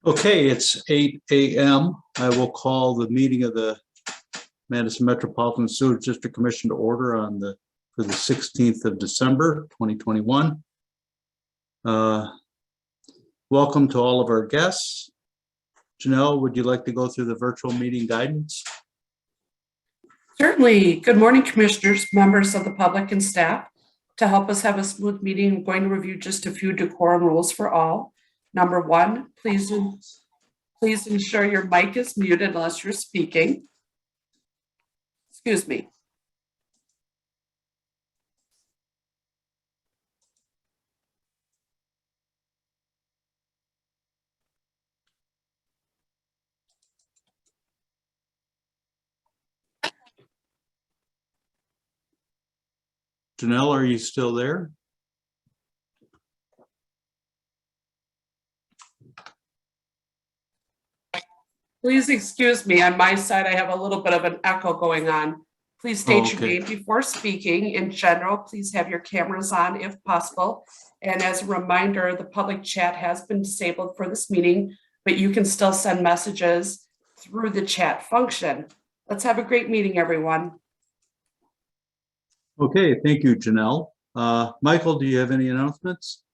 Okay, it's 8 a.m. I will call the meeting of the Madison Metropolitan Sewerage District Commission to order for the 16th of December, 2021. Welcome to all of our guests. Janelle, would you like to go through the virtual meeting guidance? Certainly. Good morning, commissioners, members of the public and staff. To help us have a smooth meeting, I'm going to review just a few decorum rules for all. Number one, please ensure your mic is muted unless you're speaking. Excuse me. Janelle, are you still there? Please excuse me. On my side, I have a little bit of an echo going on. Please state your name before speaking. In general, please have your cameras on if possible. And as a reminder, the public chat has been disabled for this meeting, but you can still send messages through the chat function. Let's have a great meeting, everyone. Okay, thank you, Janelle. Michael, do you have any announcements?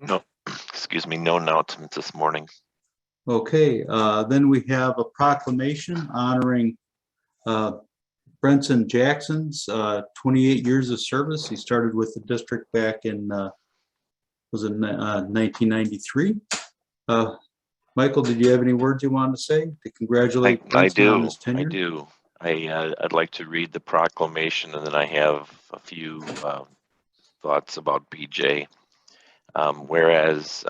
No, excuse me, no announcements this morning. Okay, then we have a proclamation honoring Brenson Jackson's 28 years of service. He started with the district back in 1993. Michael, did you have any words you wanted to say to congratulate Brenson on his tenure? I do. I'd like to read the proclamation, and then I have a few thoughts about BJ. Whereas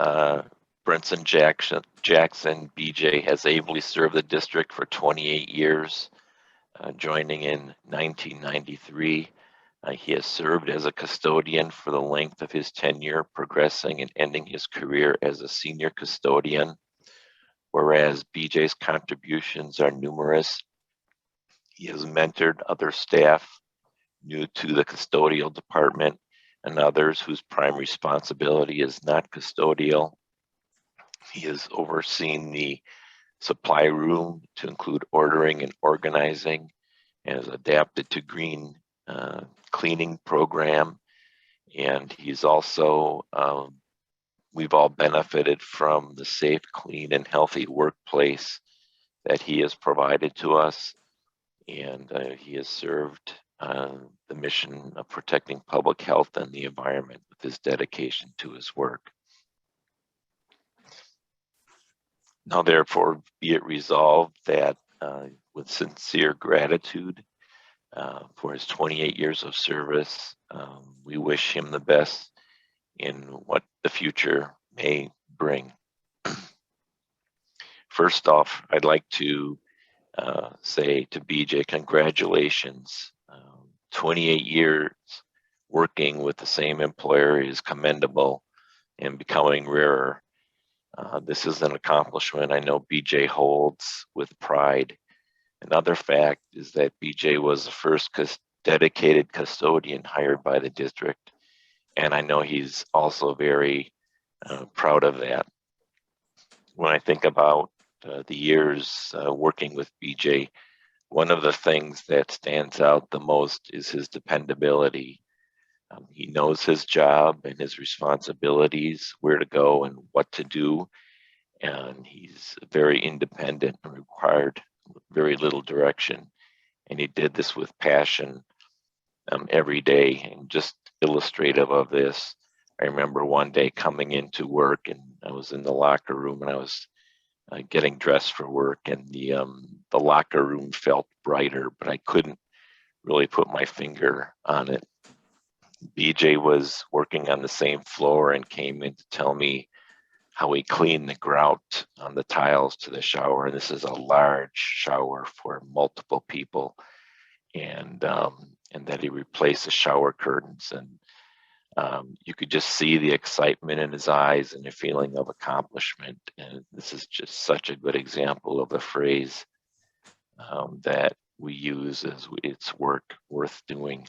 Brenson Jackson, BJ, has ably served the district for 28 years, joining in 1993. He has served as a custodian for the length of his tenure, progressing and ending his career as a senior custodian. Whereas BJ's contributions are numerous, he has mentored other staff new to the custodial department and others whose prime responsibility is not custodial. He has overseen the supply room to include ordering and organizing, and has adapted to green cleaning program. And he's also, we've all benefited from the safe, clean, and healthy workplace that he has provided to us. And he has served the mission of protecting public health and the environment with his dedication to his work. Now, therefore, be it resolved that with sincere gratitude for his 28 years of service, we wish him the best in what the future may bring. First off, I'd like to say to BJ, congratulations. 28 years working with the same employer is commendable and becoming rarer. This is an accomplishment I know BJ holds with pride. Another fact is that BJ was the first dedicated custodian hired by the district, and I know he's also very proud of that. When I think about the years working with BJ, one of the things that stands out the most is his dependability. He knows his job and his responsibilities, where to go and what to do, and he's very independent and required very little direction. And he did this with passion every day. And just illustrative of this, I remember one day coming into work, and I was in the locker room, and I was getting dressed for work, and the locker room felt brighter, but I couldn't really put my finger on it. BJ was working on the same floor and came in to tell me how he cleaned the grout on the tiles to the shower. And this is a large shower for multiple people, and that he replaced the shower curtains. And you could just see the excitement in his eyes and a feeling of accomplishment. And this is just such a good example of the phrase that we use as it's work worth doing.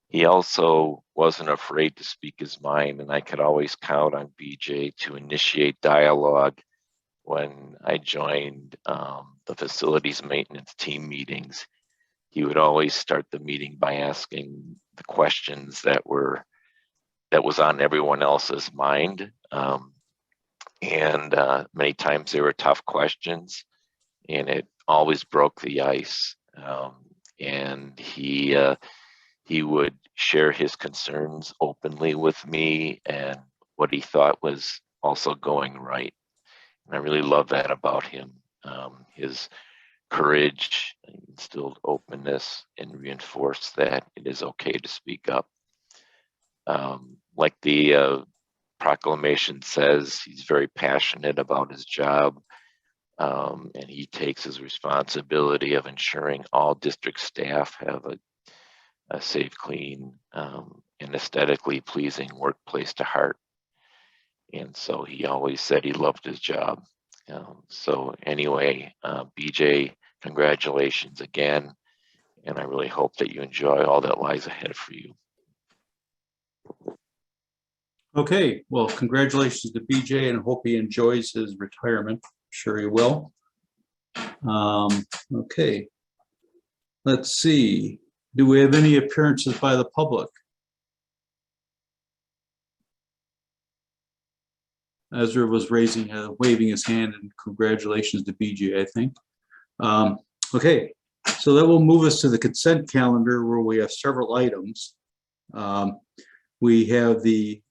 He also wasn't afraid to speak his mind, and I could always count on BJ to initiate dialogue when I joined the facilities maintenance team meetings. He would always start the meeting by asking the questions that was on everyone else's mind. And many times they were tough questions, and it always broke the ice. And he would share his concerns openly with me and what he thought was also going right. And I really love that about him. His courage instilled openness and reinforced that it is okay to speak up. Like the proclamation says, he's very passionate about his job, and he takes his responsibility of ensuring all district staff have a safe, clean, and aesthetically pleasing workplace to heart. And so he always said he loved his job. So anyway, BJ, congratulations again. And I really hope that you enjoy all that lies ahead for you. Okay, well, congratulations to BJ, and hope he enjoys his retirement. Sure he will. Okay, let's see. Do we have any appearances by the public? Ezra was waving his hand, and congratulations to BJ, I think. Okay, so that will move us to the consent calendar, where we have several items. We have the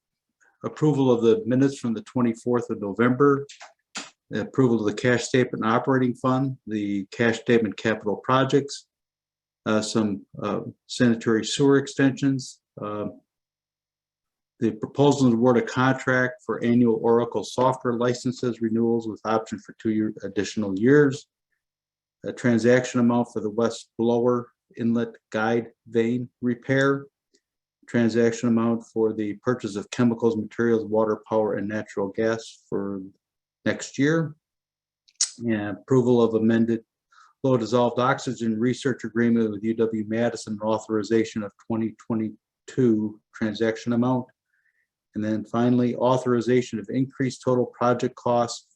approval of the minutes from the 24th of November, the approval of the cash statement operating fund, the cash statement capital projects, some sanitary sewer extensions, the proposal to award a contract for annual Oracle software licenses renewals with option for 2 additional years, a transaction amount for the West Blower Inlet Guide Vein repair, transaction amount for the purchase of chemicals, materials, water, power, and natural gas for next year, and approval of amended low dissolved oxygen research agreement with UW-Madison, and authorization of 2022 transaction amount. And then finally, authorization of increased total project costs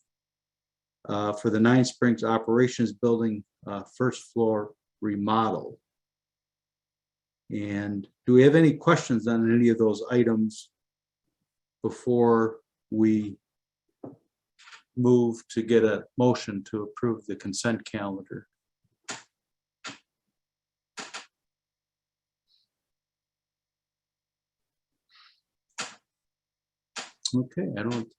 for the Nine Springs Operations Building first floor remodel. And do we have any questions on any of those items before we move to get a motion to approve the consent calendar? Okay, I don't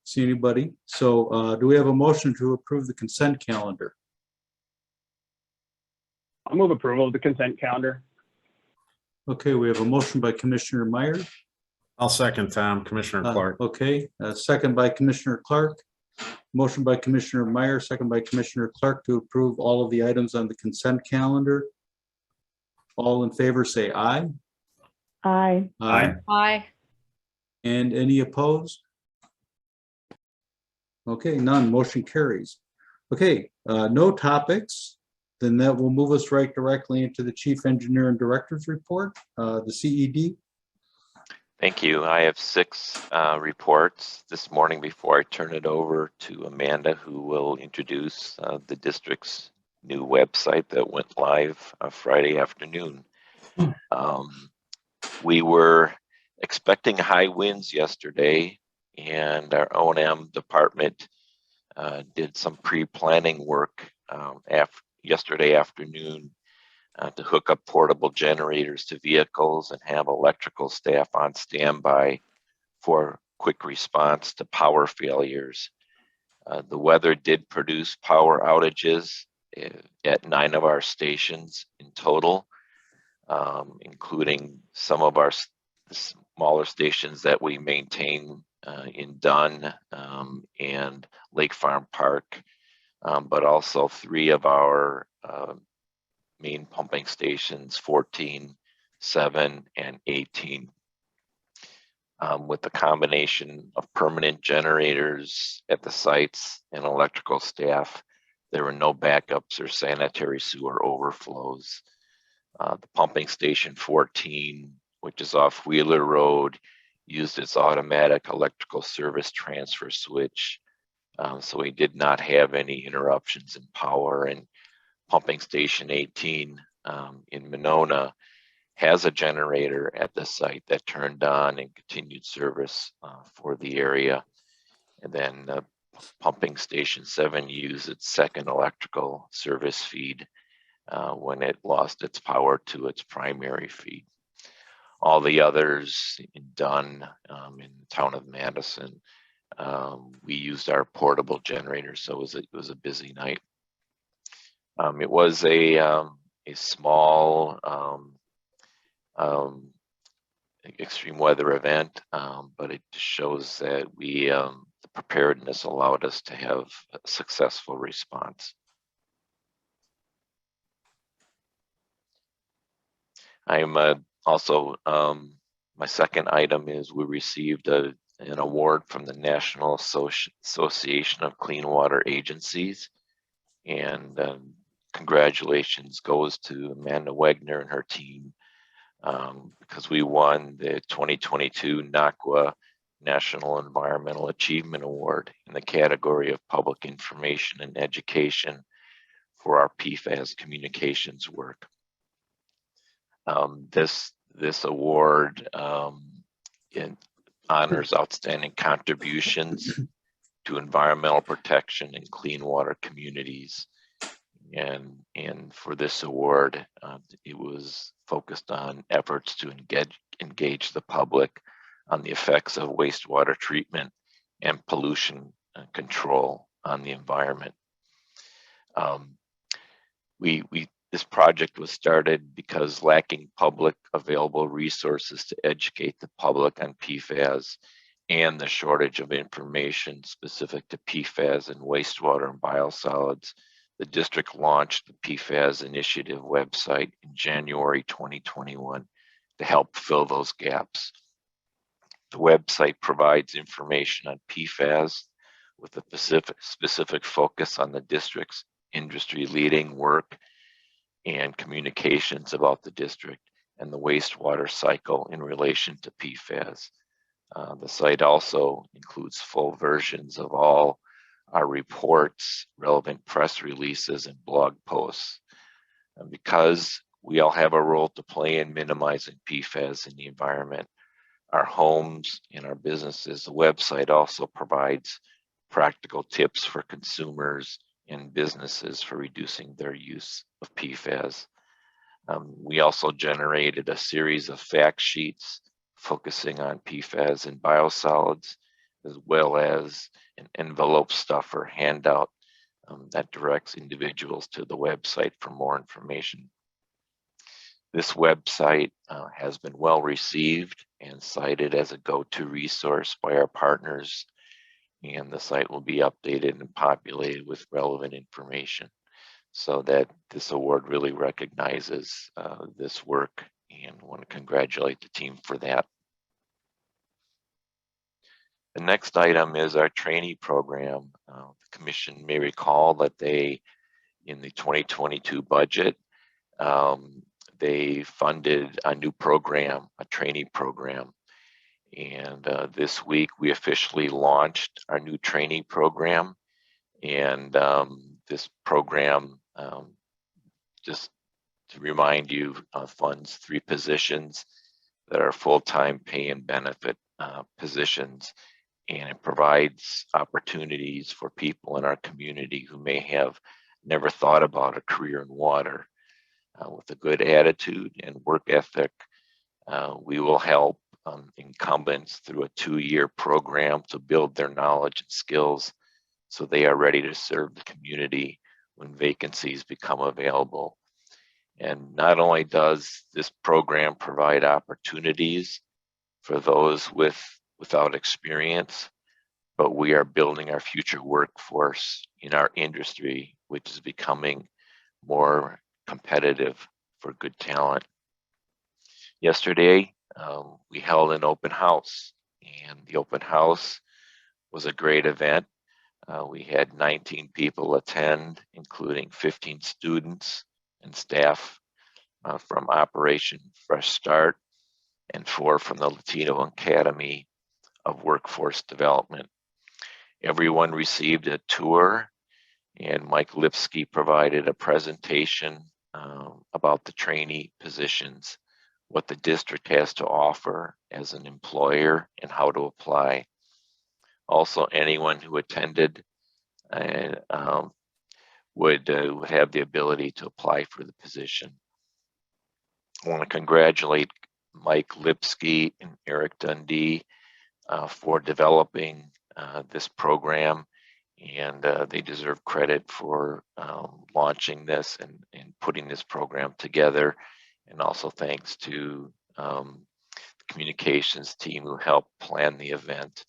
see anybody. So do we have a motion to approve the consent calendar? I'll move approval of the consent calendar. Okay, we have a motion by Commissioner Meyer. I'll second Tom, Commissioner Clark. Okay, second by Commissioner Clark. Motion by Commissioner Meyer, second by Commissioner Clark to approve all of the items on the consent calendar. All in favor say aye. Aye. Aye. Aye. And any opposed? Okay, none, motion carries. Okay, no topics. Then that will move us directly into the Chief Engineer and Director's report, the CED. Thank you. I have 6 reports this morning before I turn it over to Amanda, who will introduce the district's new website that went live Friday afternoon. We were expecting high winds yesterday, and our O&M department did some pre-planning work yesterday afternoon to hook up portable generators to vehicles and have electrical staff on standby for quick response to power failures. The weather did produce power outages at 9 of our stations in total, including some of our smaller stations that we maintain in Dunn and Lake Farm Park, but also 3 of our main pumping stations, 14, 7, and 18. With the combination of permanent generators at the sites and electrical staff, there were no backups or sanitary sewer overflows. The pumping station 14 which is off Wheeler Road, used its automatic electrical service transfer switch. So we did not have any interruptions in power. And pumping station 18 in Monona has a generator at the site that turned on and continued service for the area. And then pumping station 7 used its second electrical service feed when it lost its power to its primary feed. All the others done in the town of Madison, we used our portable generator, so it was a busy night. It was a small extreme weather event, but it just shows that the preparedness allowed us to have a successful response. I'm also, my second item is we received an award from the National Association of Clean Water Agencies, and congratulations goes to Amanda Wegner and her team because we won the 2022 NACWA National Environmental Achievement Award in the category of public information and education for our PFAS communications work. This award honors outstanding contributions to environmental protection and clean water communities. And for this award, it was focused on efforts to engage the public on the effects of wastewater treatment and pollution control on the environment. This project was started because lacking public available resources to educate the public on PFAS and the shortage of information specific to PFAS and wastewater and biosolids, the district launched the PFAS Initiative website in January 2021 to help fill those gaps. The website provides information on PFAS with a specific focus on the district's industry-leading work and communications about the district and the wastewater cycle in relation to PFAS. The site also includes full versions of all our reports, relevant press releases, and blog posts. And because we all have a role to play in minimizing PFAS in the environment, our homes and our businesses, the website also provides practical tips for consumers and businesses for reducing their use of PFAS. We also generated a series of fact sheets focusing on PFAS and biosolids, as well as an envelope stuffer handout that directs individuals to the website for more information. This website has been well received and cited as a go-to resource by our partners, and the site will be updated and populated with relevant information so that this award really recognizes this work, and I want to congratulate the team for that. The next item is our trainee program. The commission may recall that in the 2022 budget, they funded a new program, a trainee program. And this week we officially launched our new trainee program. And this program, just to remind you, funds 3 positions that are full-time pay and benefit positions. And it provides opportunities for people in our community who may have never thought about a career in water. With a good attitude and work ethic, we will help incumbents through a 2-year program to build their knowledge and skills so they are ready to serve the community when vacancies become available. And not only does this program provide opportunities for those without experience, but we are building our future workforce in our industry, which is becoming more competitive for good talent. Yesterday, we held an open house, and the open house was a great event. We had 19 people attend, including 15 students and staff from Operation Fresh Start, and 4 from the Latino Academy of Workforce Development. Everyone received a tour, and Mike Lipsky provided a presentation about the trainee positions, what the district has to offer as an employer, and how to apply. Also, anyone who attended would have the ability to apply for the position. I want to congratulate Mike Lipsky and Eric Dundee for developing this program, and they deserve credit for launching this and putting this program together. And also thanks to the communications team who helped plan the event.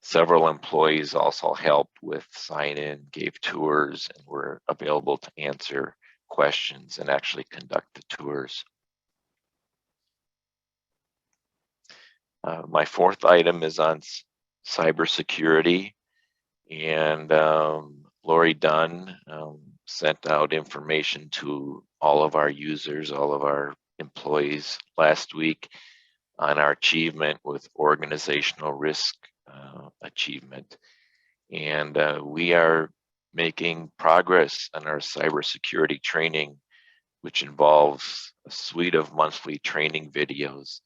Several employees also helped with sign-in, gave tours, and were available to answer questions and actually conduct the tours. My 4th item is on cybersecurity, and Lori Dunn sent out information to all of our users, all of our employees last week on our achievement with organizational risk achievement. And we are making progress on our cybersecurity training, which involves a suite of monthly training videos.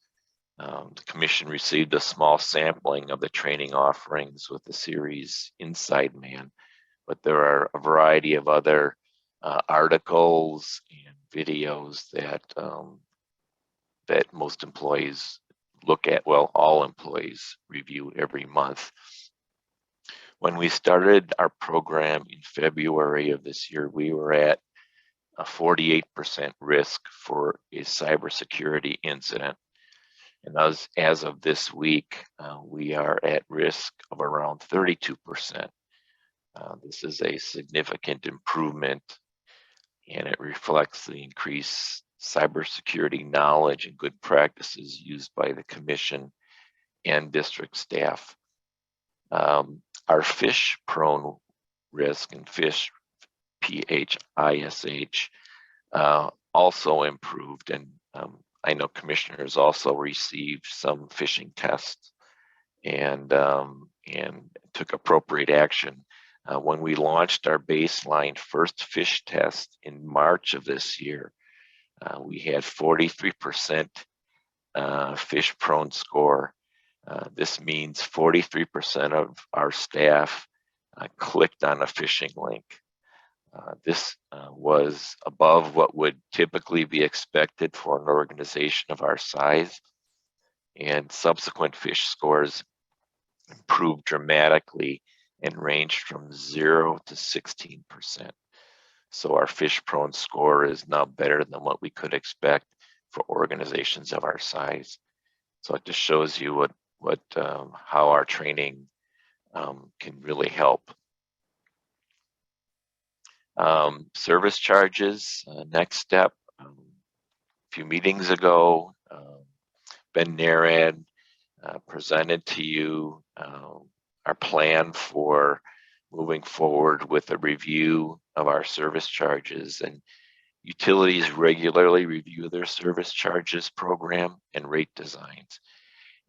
The commission received a small sampling of the training offerings with the series Inside Man, but there are a variety of other articles and videos that that most employees look at, well, all employees review every month. When we started our program in February of this year, we were at a 48% risk for a cybersecurity incident. And as of this week, we are at risk of around 32%. This is a significant improvement, and it reflects the increased cybersecurity knowledge and good practices used by the commission and district staff. Our fish-prone risk and fish, PHISH, also improved, and I know commissioners also received some phishing tests and took appropriate action. When we launched our baseline first fish test in March of this year, we had 43% fish prone score. This means 43% of our staff clicked on a phishing link. This was above what would typically be expected for an organization of our size, and subsequent fish scores improved dramatically and ranged from 0 to 16%. So our fish prone score is now better than what we could expect for organizations of our size. So it just shows you how our training can really help. Service charges, next step. A few meetings ago, Ben Narad presented to you our plan for moving forward with a review of our service charges. And utilities regularly review their service charges program and rate designs.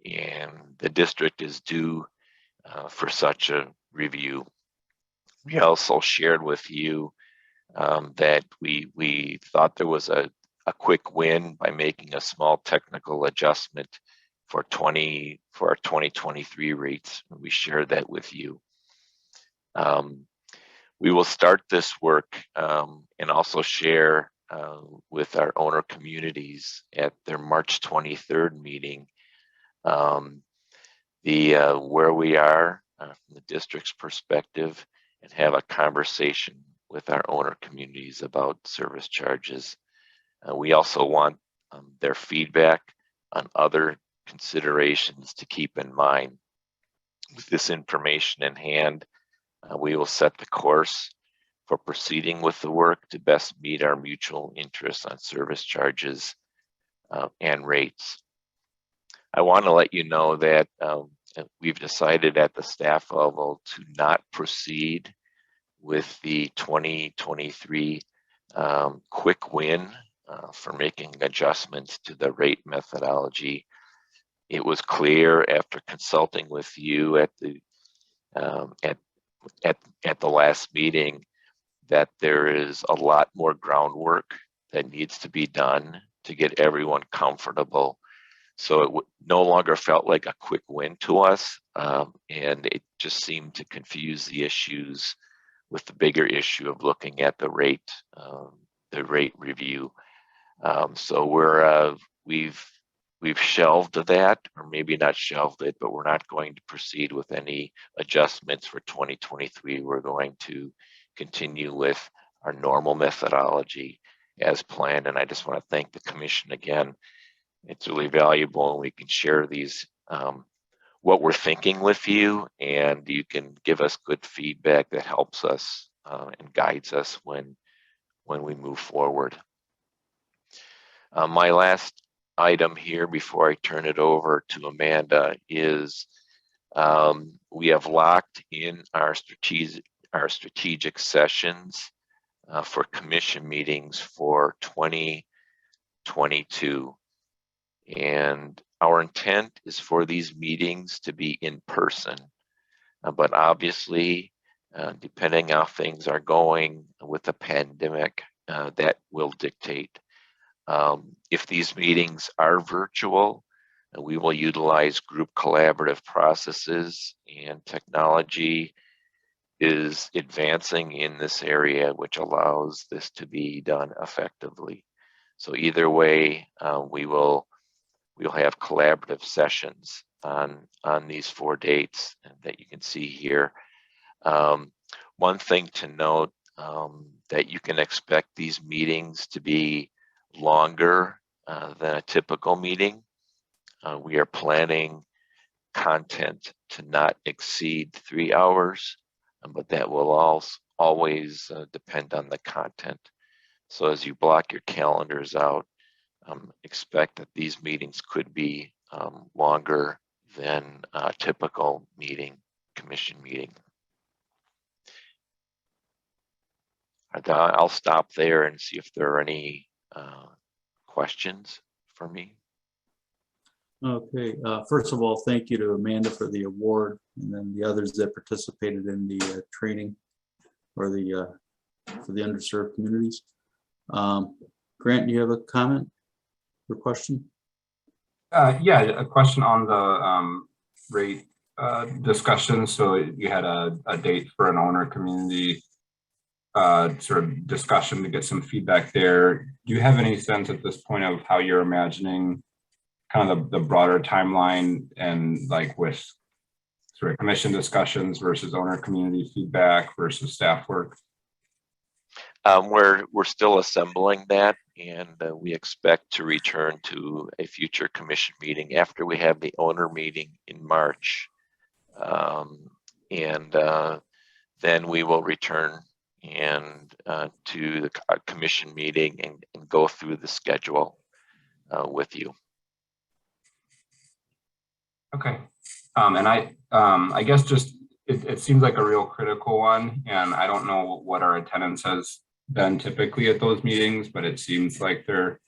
And the district is due for such a review. We also shared with you that we thought there was a quick win by making a small technical adjustment for our 2023 rates. We shared that with you. We will start this work and also share with our owner communities at their March 23rd meeting where we are from the district's perspective, and have a conversation with our owner communities about service charges. We also want their feedback on other considerations to keep in mind. With this information in hand, we will set the course for proceeding with the work to best meet our mutual interests on service charges and rates. I want to let you know that we've decided at the staff level to not proceed with the 2023 quick win for making adjustments to the rate methodology. It was clear after consulting with you at the last meeting that there is a lot more groundwork that needs to be done to get everyone comfortable. So it no longer felt like a quick win to us, and it just seemed to confuse the issues with the bigger issue of looking at the rate review. So we've shelved that, or maybe not shelved it, but we're not going to proceed with any adjustments for 2023. We're going to continue with our normal methodology as planned. And I just want to thank the commission again. It's really valuable, and we can share these, what we're thinking with you, and you can give us good feedback that helps us and guides us when we move forward. My last item here before I turn it over to Amanda is we have locked in our strategic sessions for commission meetings for 2022. And our intent is for these meetings to be in person, but obviously, depending how things are going with the pandemic, that will dictate. If these meetings are virtual, we will utilize group collaborative processes, and technology is advancing in this area, which allows this to be done effectively. So either way, we'll have collaborative sessions on these 4 dates that you can see here. One thing to note, that you can expect these meetings to be longer than a typical meeting. We are planning content to not exceed 3 hours, but that will always depend on the content. So as you block your calendars out, expect that these meetings could be longer than a typical commission meeting. I'll stop there and see if there are any questions for me. Okay, first of all, thank you to Amanda for the award, and then the others that participated in the training or for the underserved communities. Grant, do you have a comment or question? Yeah, a question on the rate discussion. So you had a date for an owner community sort of discussion to get some feedback there. Do you have any sense at this point of how you're imagining kind of the broader timeline, and like with sort of commission discussions versus owner community feedback versus staff work? We're still assembling that, and we expect to return to a future commission meeting after we have the owner meeting in March. Then we will return to the commission meeting and go through the schedule with you. Okay, and I guess just it seems like a real critical one, and I don't know what our attendance has been typically at those meetings, but it seems like they're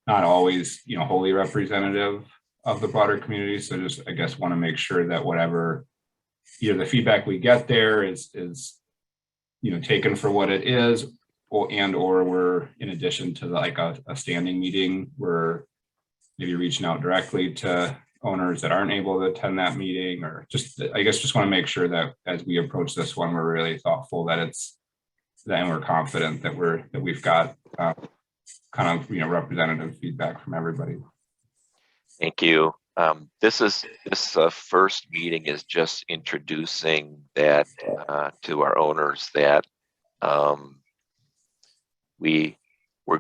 not always, wholly representative of the broader community. So just, I guess, want to make sure that whatever, the feedback we get there is taken for what it is, or we're, in addition to like a standing meeting, we're maybe reaching out directly to owners that aren't able to attend that meeting, or just, I guess, just want to make sure that as we approach this one, we're really thoughtful that and we're confident that we've got kind of representative feedback from everybody. Thank you. This first meeting is just introducing that to our owners, that we're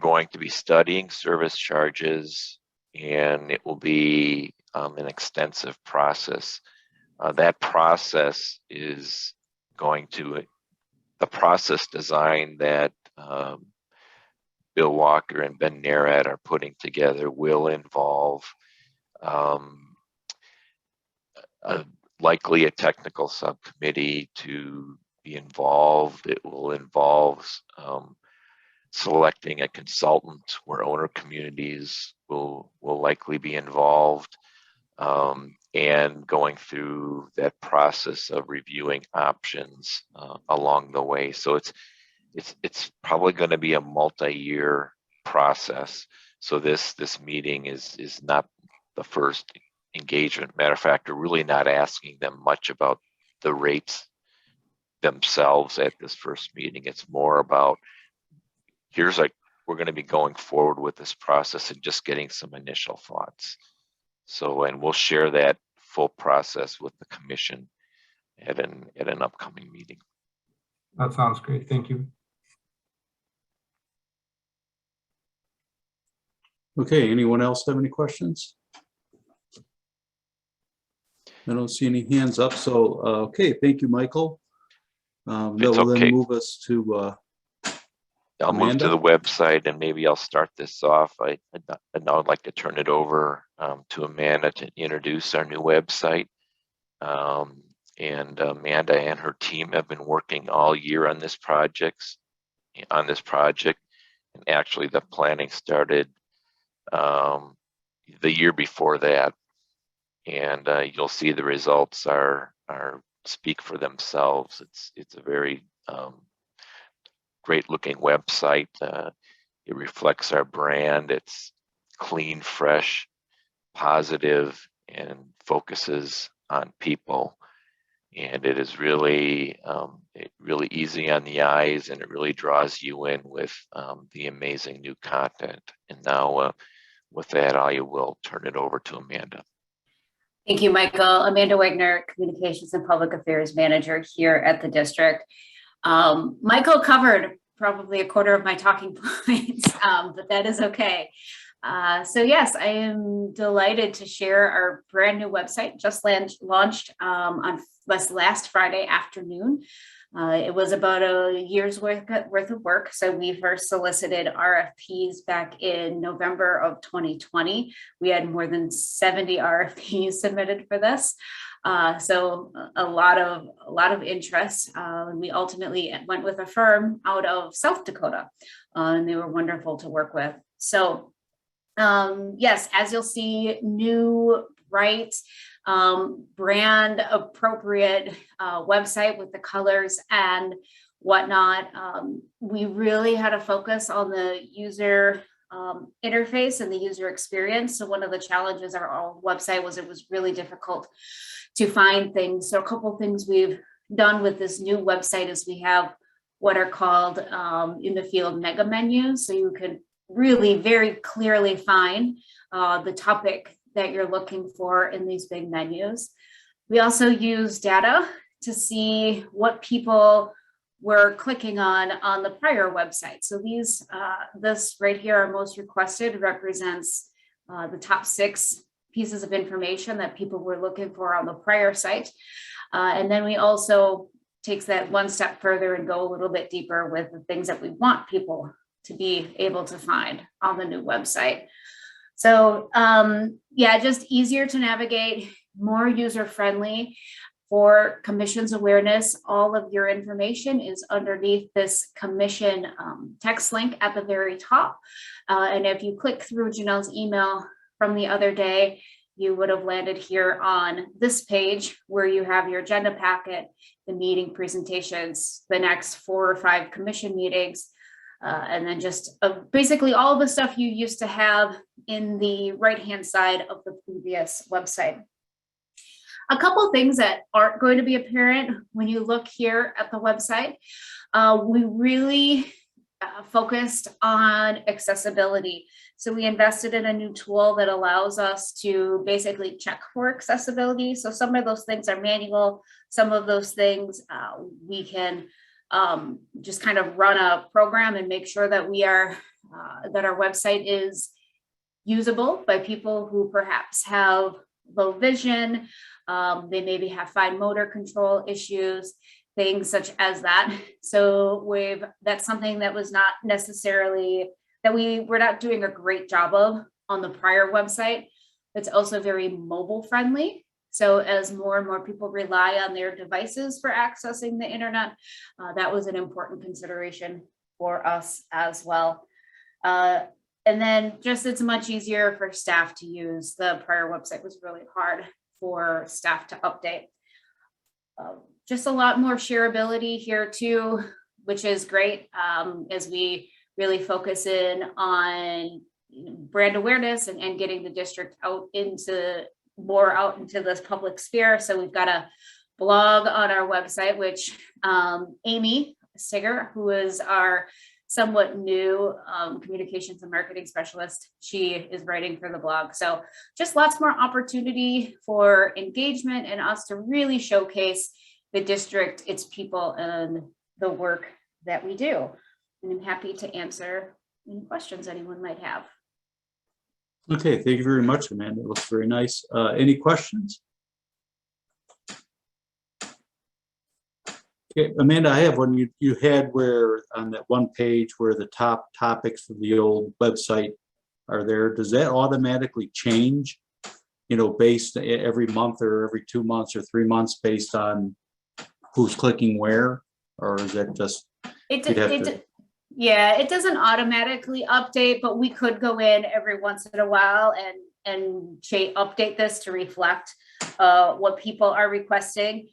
going to be studying service charges, and it will be an extensive process. That process is the process design that Bill Walker and Ben Narad are putting together will involve likely a technical subcommittee to be involved. It will involve selecting a consultant where owner communities will likely be involved, and going through that process of reviewing options along the way. So it's probably going to be a multi-year process. So this meeting is not the first engagement. Matter of fact, we're really not asking them much about the rates themselves at this first meeting. It's more about, here's like, we're going to be going forward with this process and just getting some initial thoughts. So, and we'll share that full process with the commission at an upcoming meeting. That sounds great. Thank you. Okay, anyone else have any questions? I don't see any hands up, so, okay, thank you, Michael. That It's will okay. then move us to, I'll move Amanda? to the website and maybe I'll start this off. I'd now like to turn it over to Amanda to introduce our new website. And Amanda and her team have been working all year on this project. And actually the planning started the year before that. And you'll see the results are speak for themselves. It's a very great looking website. It reflects our brand. It's clean, fresh, positive, and focuses on people. And it is really, really easy on the eyes, and it really draws you in with the amazing new content. And now with that, I will turn it over to Amanda. Thank you, Michael. Amanda Wagner, Communications and Public Affairs Manager here at the district. Michael covered probably a quarter of my talking points, but that is okay. So yes, I am delighted to share our brand new website, just launched on last Friday afternoon. It was about a year's worth of work. So we first solicited RFPs back in November of 2020. We had more than 70 RFPs submitted for this. So a lot of interest. We ultimately went with a firm out of South Dakota, and they were wonderful to work with. So yes, as you'll see, new, bright, brand appropriate website with the colors and whatnot. We really had a focus on the user interface and the user experience. So one of the challenges of our website was it was really difficult to find things. So a couple of things we've done with this new website is we have what are called in the field mega menus. So you can really very clearly find the topic that you're looking for in these big menus. We also use data to see what people were clicking on the prior website. So this right here, our most requested, represents the top 6 pieces of information that people were looking for on the prior site. And then we also takes that one step further and go a little bit deeper with the things that we want people to be able to find on the new website. So yeah, just easier to navigate, more user-friendly. For commission's awareness, all of your information is underneath this commission text link at the very top. And if you click through Janelle's email from the other day, you would have landed here on this page where you have your agenda packet, the meeting presentations, the next 4 or 5 commission meetings, and then just basically all of the stuff you used to have in the right-hand side of the previous website. A couple of things that aren't going to be apparent when you look here at the website. We really focused on accessibility. So we invested in a new tool that allows us to basically check for accessibility. So some of those things are manual. Some of those things we can just kind of run a program and make sure that that our website is usable by people who perhaps have low vision. They maybe have fine motor control issues, things such as that. So that's something that was not necessarily, that we were not doing a great job of on the prior website. It's also very mobile friendly. So as more and more people rely on their devices for accessing the internet, that was an important consideration for us as well. And then just it's much easier for staff to use. The prior website was really hard for staff to update. Just a lot more shareability here too, which is great as we really focus in on brand awareness and getting the district out into this public sphere. So we've got a blog on our website, which Amy Stiger, who is our somewhat new communications and marketing specialist, she is writing for the blog. So just lots more opportunity for engagement and us to really showcase the district, its people, and the work that we do. And I'm happy to answer any questions anyone might have. Okay, thank you very much, Amanda. It looks very nice. Any questions? Okay, Amanda, I have one. You had where on that one page where the top topics of the old website are there. Does that automatically change, based every month or every 2 months or 3 months based on who's clicking where? Or is that just? Yeah, it doesn't automatically update, but we could go in every once in a while and update this to reflect what people are requesting.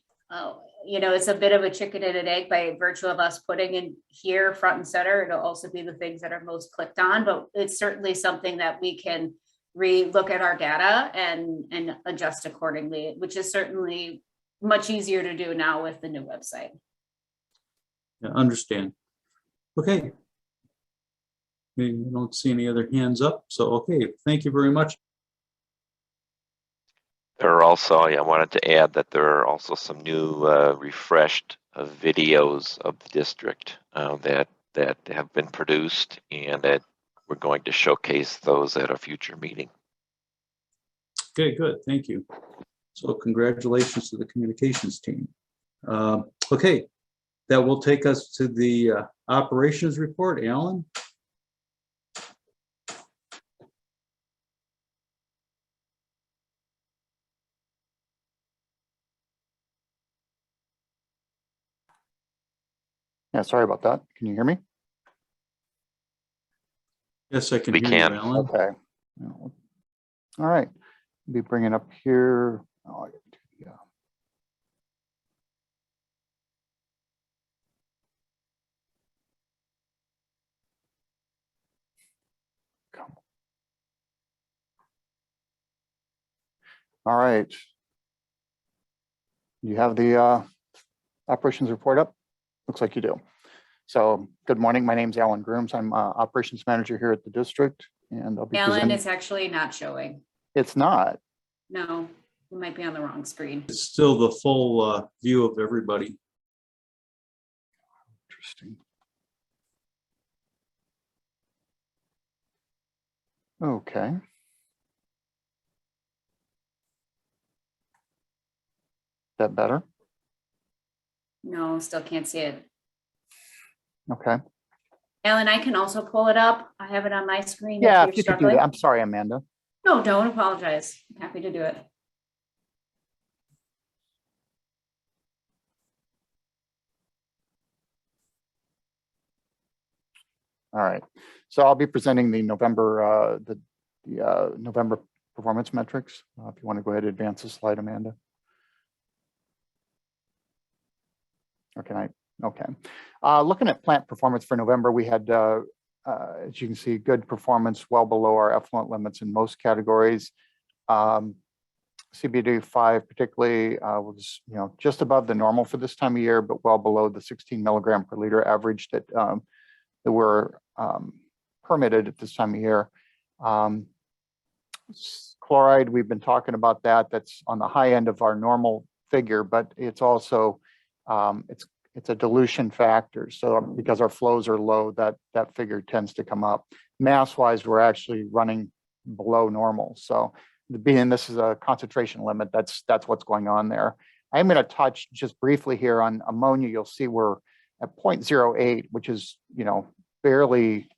It's a bit of a chicken and an egg by virtue of us putting in here front and center. It'll also be the things that are most clicked on, but it's certainly something that we can re-look at our data and adjust accordingly, which is certainly much easier to do now with the new website. Yeah, understand. Okay. I don't see any other hands up. So, okay, thank you very much. There are also, I wanted to add that there are also some new refreshed videos of the district that have been produced, and that we're going to showcase those at a future meeting. Okay, good. Thank you. So congratulations to the communications team. Okay, that will take us to the operations report. Alan? Yeah, sorry about that. Can you hear me? Yes, I can We hear can. you, Alan. Okay. All right. Be bringing up here. Oh, yeah. Come. All right. You have the operations report up? Looks like you do. So good morning. My name's Alan Grooms. I'm operations manager here at the district, and I'll be Alan, presenting. it's actually not showing. It's not. No, you might be on the wrong screen. It's still the full view of everybody. Interesting. Okay. That better? No, still can't see it. Okay. Alan, I can also pull it up. I have it on my screen. Yeah, if if you're you could do struggling. that. I'm sorry, Amanda. No, don't apologize. I'm happy to do it. All right. So I'll be presenting the November November performance metrics. If you want to go ahead and advance the slide, Amanda. Okay. Okay. Looking at plant performance for November, we had, as you can see, good performance, well below our effluent limits in most categories. CBD 5 particularly was, just above the normal for this time of year, but well below the 16 milligram per liter average that were permitted at this time of year. Chloride, we've been talking about that. That's on the high end of our normal figure, but it's also it's a dilution factor. So because our flows are low, that figure tends to come up. Mass wise, we're actually running below normal. So being this is a concentration limit, that's what's going on there. I'm going to touch just briefly here on ammonia. You'll see we're at 0.08, which is, barely,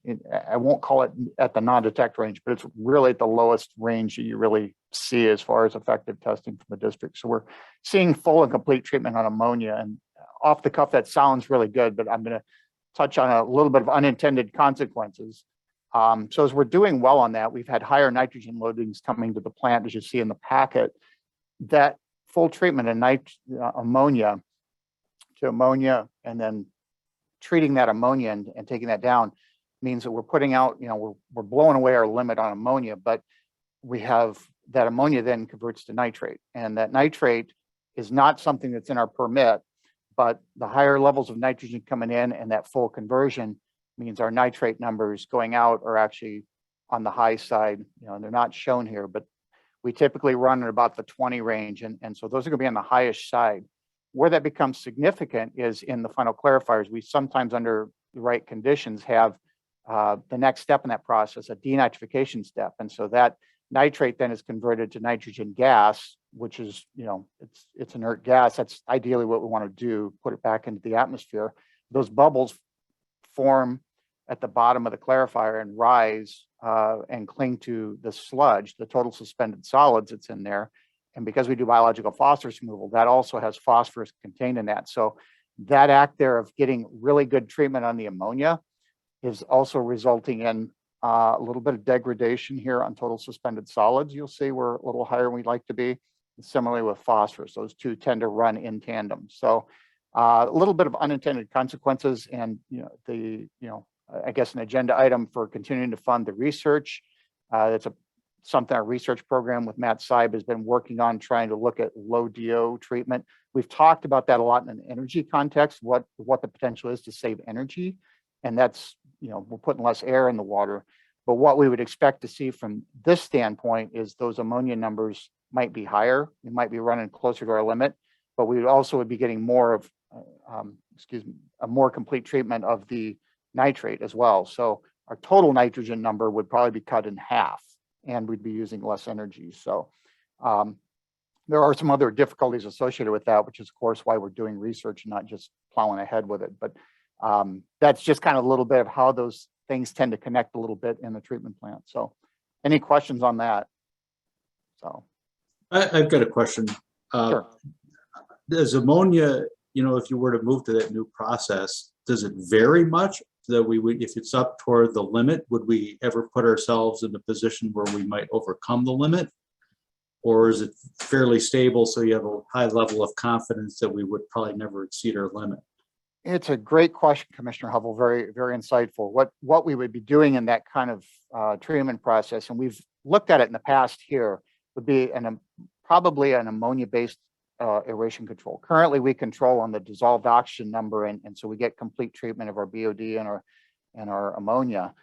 I won't call it at the non-detect range, but it's really at the lowest range that you really see as far as effective testing from the district. So we're seeing full and complete treatment on ammonia, and off the cuff, that sounds really good, but I'm going to touch on a little bit of unintended consequences. So as we're doing well on that, we've had higher nitrogen loadings coming to the plant, as you see in the packet. That full treatment of ammonia to ammonia and then treating that ammonia and taking that down means that we're putting out, we're blowing away our limit on ammonia, but we have that ammonia then converts to nitrate. And that nitrate is not something that's in our permit, but the higher levels of nitrogen coming in and that full conversion means our nitrate numbers going out are actually on the high side. They're not shown here, but we typically run at about the 20 range. And so those are gonna be on the highest side. Where that becomes significant is in the final clarifiers. We sometimes, under the right conditions, have the next step in that process, a denitrification step. And so that nitrate then is converted to nitrogen gas, which is, it's inert gas. That's ideally what we want to do, put it back into the atmosphere. Those bubbles form at the bottom of the clarifier and rise and cling to the sludge, the total suspended solids that's in there. And because we do biological phosphorus removal, that also has phosphorus contained in that. So that act there of getting really good treatment on the ammonia is also resulting in a little bit of degradation here on total suspended solids. You'll see we're a little higher than we'd like to be. Similarly with phosphorus, those two tend to run in tandem. So a little bit of unintended consequences, and I guess an agenda item for continuing to fund the research. That's something our research program with Matt Seib has been working on, trying to look at low DO treatment. We've talked about that a lot in an energy context, what the potential is to save energy. And that's, we're putting less air in the water. But what we would expect to see from this standpoint is those ammonia numbers might be higher. We might be running closer to our limit, but we also would be getting more of, a more complete treatment of the nitrate as well. So our total nitrogen number would probably be cut in half, and we'd be using less energy. So there are some other difficulties associated with that, which is of course why we're doing research and not just plowing ahead with it. But that's just kind of a little bit of how those things tend to connect a little bit in the treatment plant. So any questions on that? So I've got a question. Sure. Does ammonia, if you were to move to that new process, does it vary much that we would, if it's up toward the limit, would we ever put ourselves in a position where we might overcome the limit? Or is it fairly stable so you have a high level of confidence that we would probably never exceed our limit? It's a great question, Commissioner Hubble. Very, very insightful. What we would be doing in that kind of treatment process, and we've looked at it in the past here, would be probably an ammonia-based aeration control. Currently, we control on the dissolved oxygen number, and so we get complete treatment of our BOD and our ammonia.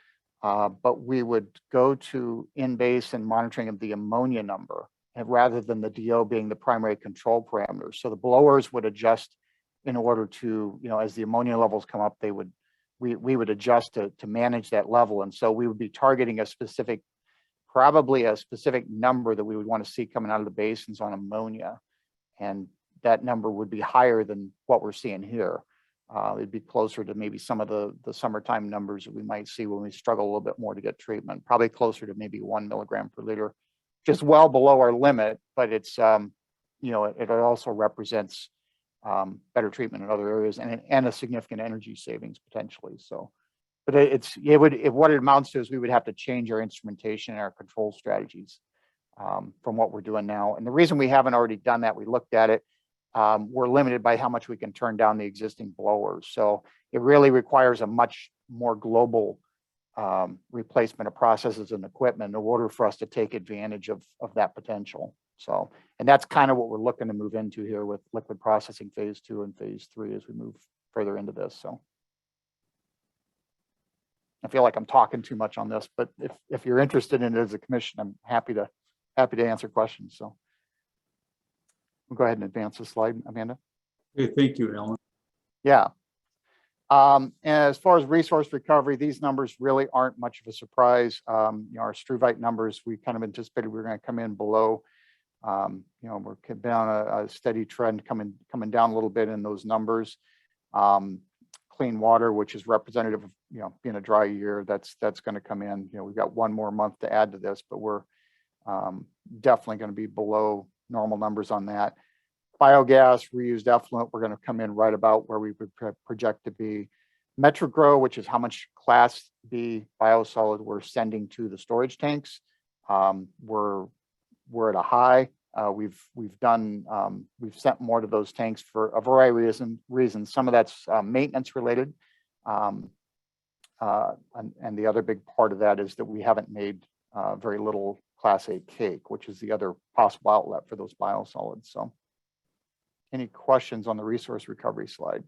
But we would go to in-base and monitoring of the ammonia number, and rather than the DO being the primary control parameter. So the blowers would adjust in order to, as the ammonia levels come up, we would adjust to manage that level. And so we would be targeting probably a specific number that we would want to see coming out of the basins on ammonia. And that number would be higher than what we're seeing here. It'd be closer to maybe some of the summertime numbers that we might see when we struggle a little bit more to get treatment, probably closer to maybe 1 milligram per liter, just well below our limit, but it's, it also represents better treatment in other areas and a significant energy savings potentially. So, but what it amounts to is we would have to change our instrumentation and our control strategies from what we're doing now. And the reason we haven't already done that, we looked at it, we're limited by how much we can turn down the existing blowers. So it really requires a much more global replacement of processes and equipment in order for us to take advantage of that potential. So, and that's kind of what we're looking to move into here with liquid processing phase 2 and phase 3 as we move further into this. So I feel like I'm talking too much on this, but if you're interested in it as a commission, I'm happy to answer questions. So we'll go ahead and advance the slide, Amanda. Okay, thank you, Alan. Yeah. And as far as resource recovery, these numbers really aren't much of a surprise. Our struvite numbers, we kind of anticipated we were going to come in below. We're been on a steady trend coming down a little bit in those numbers. Clean water, which is representative of being a dry year, that's going to come in. We've got one more month to add to this, but we're definitely going to be below normal numbers on that. Biogas, reused effluent, we're going to come in right about where we would project to be. MetroGrow, which is how much Class B biosolid we're sending to the storage tanks. We're at a high. We've sent more to those tanks for a variety of reasons. Some of that's maintenance related. And the other big part of that is that we haven't made very little Class A cake, which is the other possible outlet for those biosolids. So any questions on the resource recovery slide?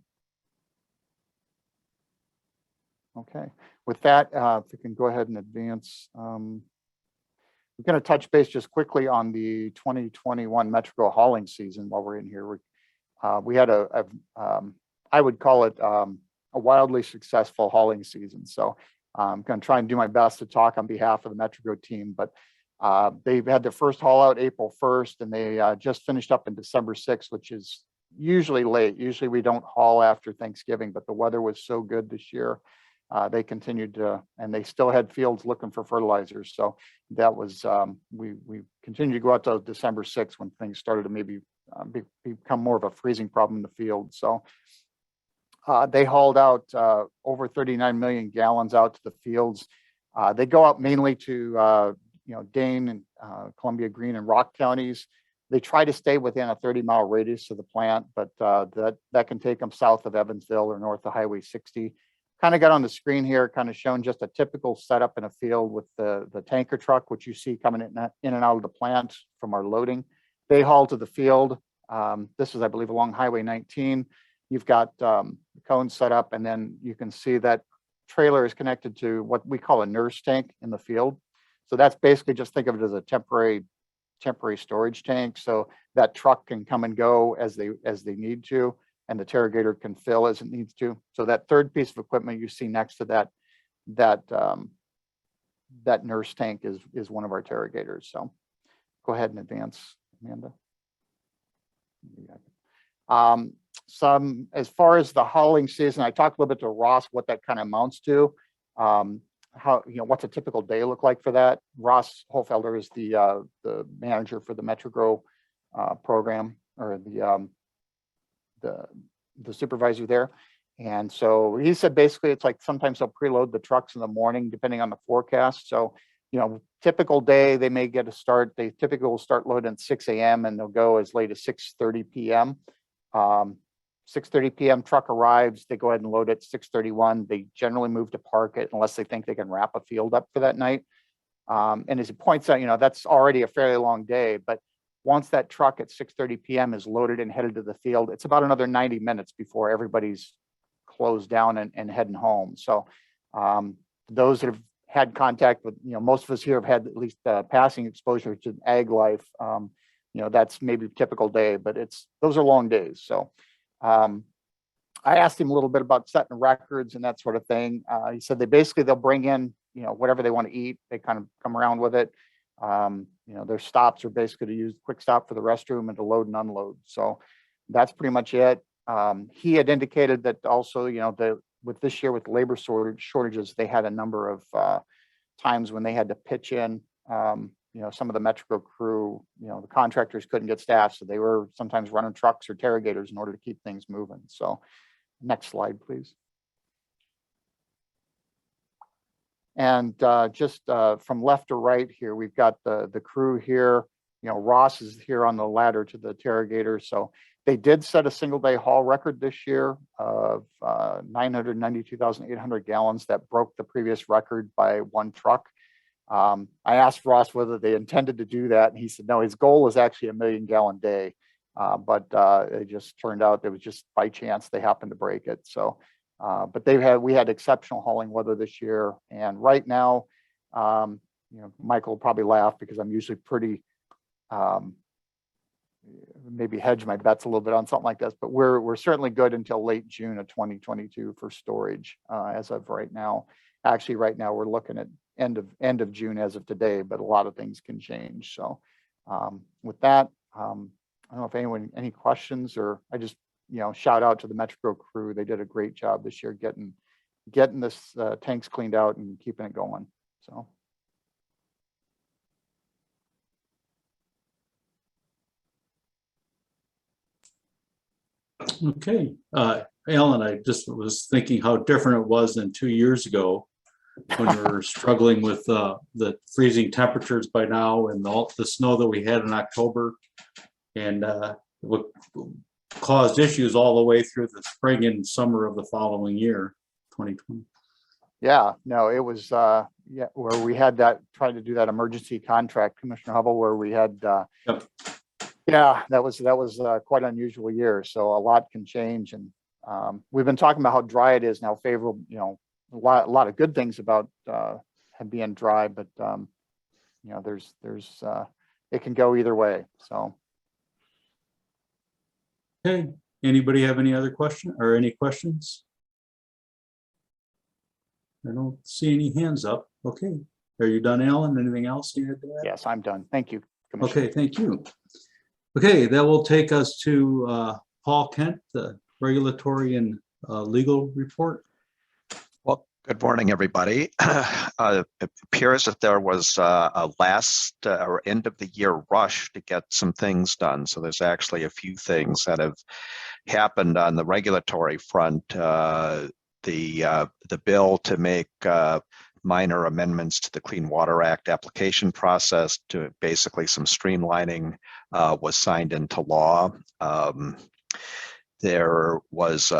Okay, with that, if we can go ahead and advance. We're going to touch base just quickly on the 2021 MetroGo hauling season while we're in here. We had I would call it a wildly successful hauling season. So I'm going to try and do my best to talk on behalf of the MetroGo team, but they've had their first haul out April 1st, and they just finished up in December 6th, which is usually late. Usually we don't haul after Thanksgiving, but the weather was so good this year. They continued to, and they still had fields looking for fertilizers. So that was, we continued to go out to December 6th when things started to maybe become more of a freezing problem in the field. So they hauled out over 39 million gallons out to the fields. They go out mainly to, Dane and Columbia Green and Rock counties. They try to stay within a 30-mile radius of the plant, but that can take them south of Evansville or north of Highway 60. Kind of got on the screen here, kind of showing just a typical setup in a field with the tanker truck, which you see coming in and out of the plant from our loading. They haul to the field. This is, I believe, along Highway 19. You've got cones set up, and then you can see that trailer is connected to what we call a nurse tank in the field. So that's basically, just think of it as a temporary storage tank. So that truck can come and go as they need to, and the Terrigator can fill as it needs to. So that third piece of equipment you see next to that nurse tank is one of our Terrigators. So go ahead and advance, Amanda. Some, as far as the hauling season, I talked a little bit to Ross what that kind of amounts to. How, what's a typical day look like for that? Ross Holfelder is the manager for the MetroGrow program, or the supervisor there. And so he said basically it's like sometimes they'll preload the trucks in the morning depending on the forecast. So typical day they may get a start. They typically will start loading at 6 a.m. and they'll go as late as 6:30 p.m. 6:30 p.m. truck arrives, they go ahead and load at 6:31. They generally move to park it unless they think they can wrap a field up for that night. And as he points out, that's already a fairly long day, but once that truck at 6:30 p.m. is loaded and headed to the field, it's about another 90 minutes before everybody's closed down and heading home. So those that have had contact with, most of us here have had at least passing exposure to ag life. That's maybe a typical day, but those are long days. So I asked him a little bit about setting records and that sort of thing. He said they'll bring in, whatever they want to eat. They kind of come around with it. Their stops are basically to use quick stop for the restroom and to load and unload. So that's pretty much it. He had indicated that also, with this year with labor shortages, they had a number of times when they had to pitch in. Some of the MetroGo crew, the contractors couldn't get staff, so they were sometimes running trucks or Terrigators in order to keep things moving. So next slide, please. And just from left to right here, we've got the crew here. Ross is here on the ladder to the Terrigator. So they did set a single day haul record this year of 992,800 gallons. That broke the previous record by one truck. I asked Ross whether they intended to do that, and he said no, his goal is actually 1 million gallon day, but it just turned out it was just by chance they happened to break it. So but we had exceptional hauling weather this year, and right now Michael will probably laugh because I'm usually pretty maybe hedge my bets a little bit on something like this, but we're certainly good until late June of 2022 for storage as of right now. Actually, right now we're looking at end of June as of today, but a lot of things can change. So with that, I don't know if anyone, any questions, or I just, shout out to the MetroGo crew. They did a great job this year getting this tanks cleaned out and keeping it going. So. Okay, Alan, I just was thinking how different it was than 2 years ago when we were struggling with the freezing temperatures by now and all the snow that we had in October. And what caused issues all the way through the spring and summer of the following year, 2020. Yeah, no, it was, yeah, where we had that, tried to do that emergency contract, Commissioner Hubble, where we had, Yep. yeah, that was quite an unusual year. So a lot can change. And we've been talking about how dry it is now, favorable, you know, a lot of good things about being dry, but you know, there's it can go either way. So. Okay, anybody have any other question or any questions? I don't see any hands up. Okay, are you done, Alan? Anything else you had to add? Yes, I'm done. Thank you, Commissioner. Okay, thank you. Okay, that will take us to Paul Kent, the regulatory and legal report. Well, good morning, everybody. It appears that there was a last or end of the year rush to get some things done. So there's actually a few things that have happened on the regulatory front. The bill to make minor amendments to the Clean Water Act application process to basically some streamlining was signed into law. There was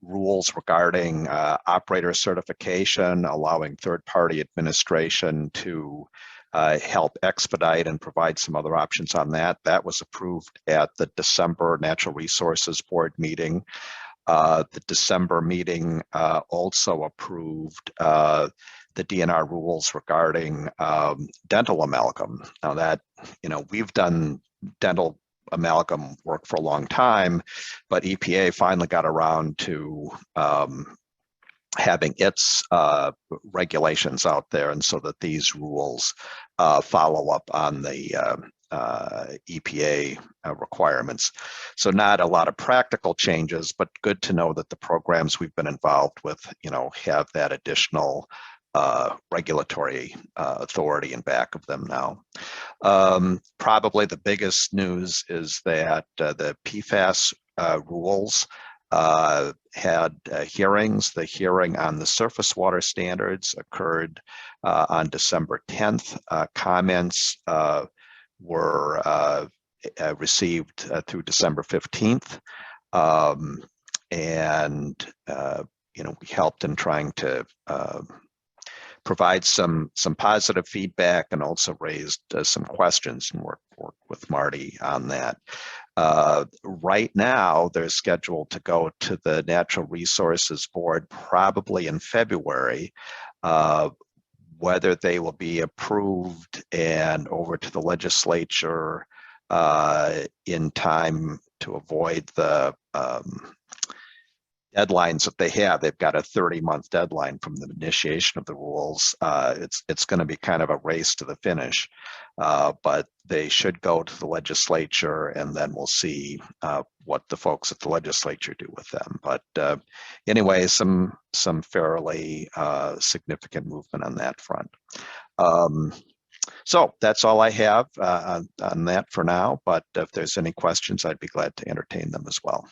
rules regarding operator certification, allowing third-party administration to help expedite and provide some other options on that. That was approved at the December Natural Resources Board meeting. The December meeting also approved the DNR rules regarding dental amalgam. Now that, you know, we've done dental amalgam work for a long time, but EPA finally got around to having its regulations out there, and so that these rules follow up on the EPA requirements. So not a lot of practical changes, but good to know that the programs we've been involved with, you know, have that additional regulatory authority in back of them now. Probably the biggest news is that the PFAS rules had hearings. The hearing on the surface water standards occurred on December 10th. Comments were received through December 15th. And you know, we helped in trying to provide some positive feedback and also raised some questions and work with Marty on that. Right now, they're scheduled to go to the Natural Resources Board probably in February. Whether they will be approved and over to the legislature in time to avoid the deadlines that they have. They've got a 30-month deadline from the initiation of the rules. It's going to be kind of a race to the finish, but they should go to the legislature, and then we'll see what the folks at the legislature do with them. But anyway, some fairly significant movement on that front. So that's all I have on that for now, but if there's any questions, I'd be glad to entertain them as well.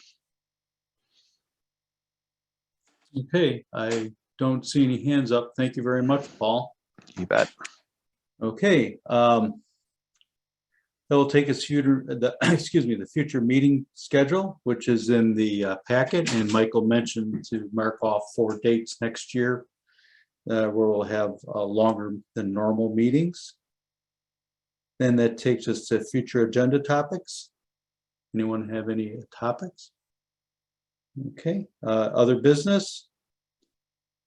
Okay, I don't see any hands up. Thank you very much, Paul. You bet. Okay, that will take us to the future meeting schedule, which is in the packet, and Michael mentioned to mark off 4 dates next year where we'll have longer than normal meetings. Then that takes us to future agenda topics. Anyone have any topics? Okay, other business.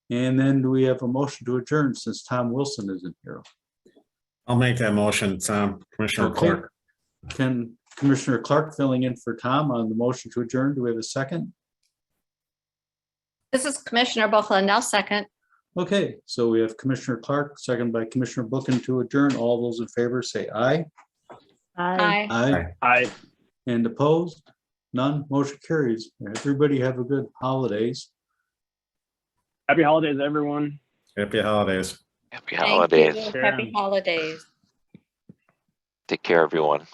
And then do we have a motion to adjourn since Tom Wilson isn't here? I'll make that motion, Tom. Commissioner Clark. Can Commissioner Clark filling in for Tom on the motion to adjourn? Do we have a second? This is Commissioner Buckland. I'll second. Okay, so we have Commissioner Clark, second by Commissioner Bookin to adjourn. All those in favor say aye. Aye. Aye. Aye. And opposed? None. Motion carries. Everybody have a good holidays. Happy holidays, everyone. Happy holidays. Happy Thank holidays. you. Happy holidays. Take care, everyone.